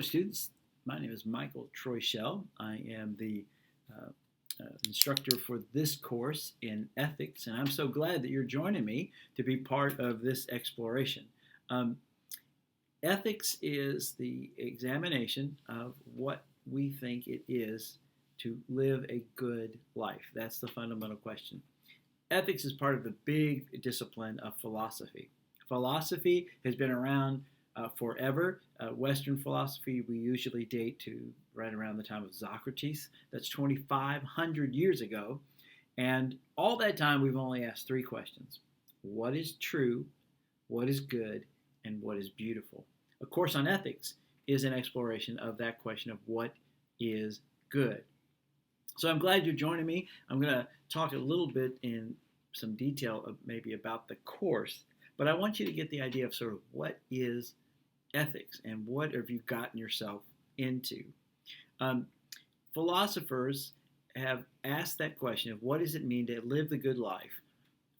students. My name is Michael Troy-Shell. I am the instructor for this course in ethics, and I'm so glad that you're joining me to be part of this exploration. Um, Ethics is the examination of what we think it is to live a good life. That's the fundamental question. Ethics is part of the big discipline of philosophy. Philosophy has been around forever. Western philosophy we usually date to right around the time of Socrates. That's 2,500 years ago. And all that time we've only asked three questions. What is true? What is good? And what is beautiful? A course on ethics is an exploration of that question of what is good. So I'm glad you're joining me. I'm going to talk a little bit in some detail of maybe about the course, but I want you to get the idea of sort of what is ethics and what have you gotten yourself into. Philosophers have asked that question of what does it mean to live the good life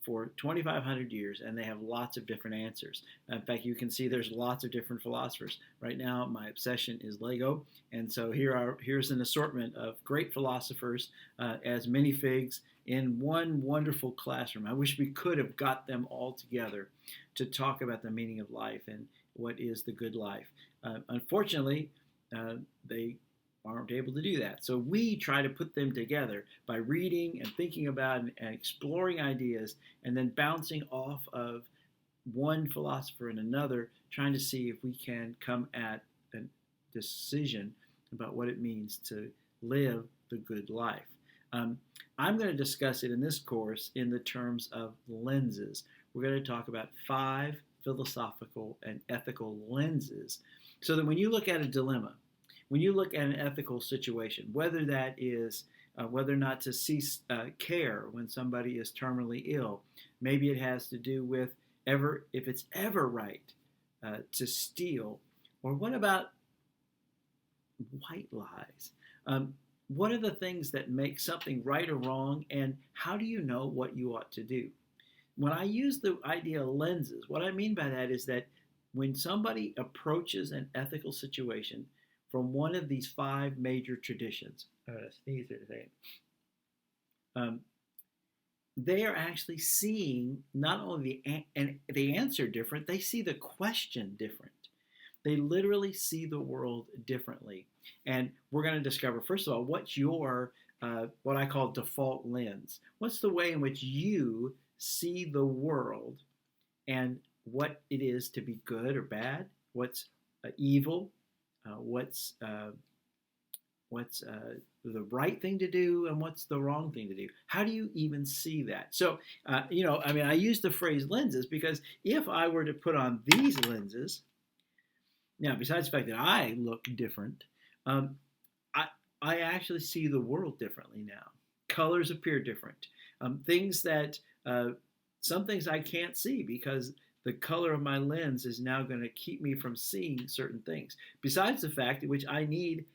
for 2,500 years, and they have lots of different answers. In fact, you can see there's lots of different philosophers. Right now, my obsession is Lego, and so here's an assortment of great philosophers as minifigs in one wonderful classroom. I wish we could have got them all together to talk about the meaning of life and what is the good life. Unfortunately, they aren't able to do that. So we try to put them together by reading and thinking about and exploring ideas and then bouncing off of one philosopher and another, trying to see if we can come at a decision about what it means to live the good life. I'm going to discuss it in this course in the terms of lenses. We're going to talk about 5 philosophical and ethical lenses so that when you look at a dilemma, when you look at an ethical situation, whether that is whether or not to cease care when somebody is terminally ill, maybe it has to do with if it's ever right to steal, or what about white lies? What are the things that make something right or wrong, and how do you know what you ought to do? When I use the idea of lenses, what I mean by that is that when somebody approaches an ethical situation from one of these 5 major traditions, sneeze here today, they are actually seeing not only the answer different, they see the question different. They literally see the world differently. And we're going to discover, first of all, what's your, what I call default lens. What's the way in which you see the world and what it is to be good or bad, what's evil, what's the right thing to do and what's the wrong thing to do. How do you even see that? So, I use the phrase lenses because if I were to put on these lenses, now, besides the fact that I look different, I actually see the world differently now. Colors appear different. Some things I can't see because the color of my lens is now going to keep me from seeing certain things. Besides the fact in which I need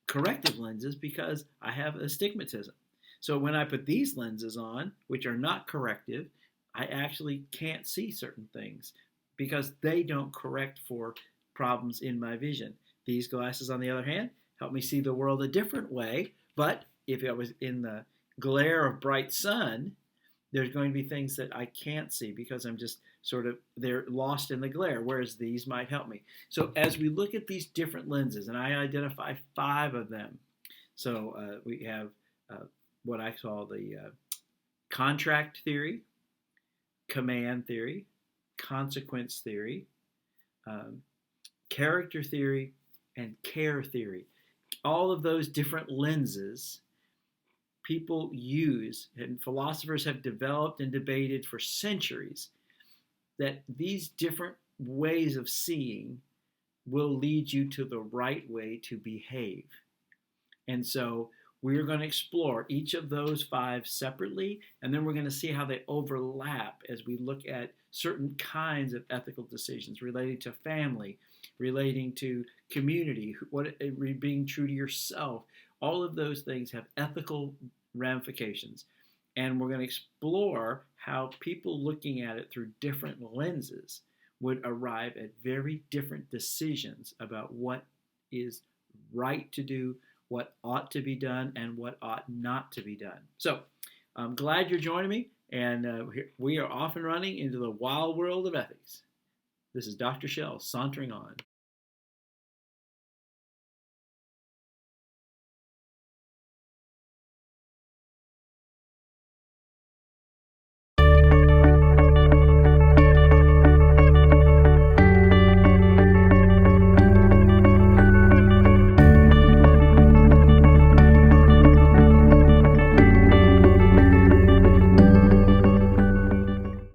corrective lenses because I have astigmatism. So when I put these lenses on, which are not corrective, I actually can't see certain things because they don't correct for problems in my vision. These glasses, on the other hand, help me see the world a different way, but if I was in the glare of bright sun, there's going to be things that I can't see because I'm just they're lost in the glare, whereas these might help me. So as we look at these different lenses, and I identify 5 of them. So we have what I call the contract theory, command theory, consequence theory, character theory, and care theory. All of those different lenses people use, and philosophers have developed and debated for centuries, that these different ways of seeing will lead you to the right way to behave. And so we're going to explore each of those 5 separately, and then we're going to see how they overlap as we look at certain kinds of ethical decisions relating to family, relating to community, being true to yourself. All of those things have ethical ramifications. And we're going to explore how people looking at it through different lenses would arrive at very different decisions about what is right to do, what ought to be done, and what ought not to be done. So I'm glad you're joining me, and we are off and running into the wild world of ethics. This is Dr. Shell sauntering on.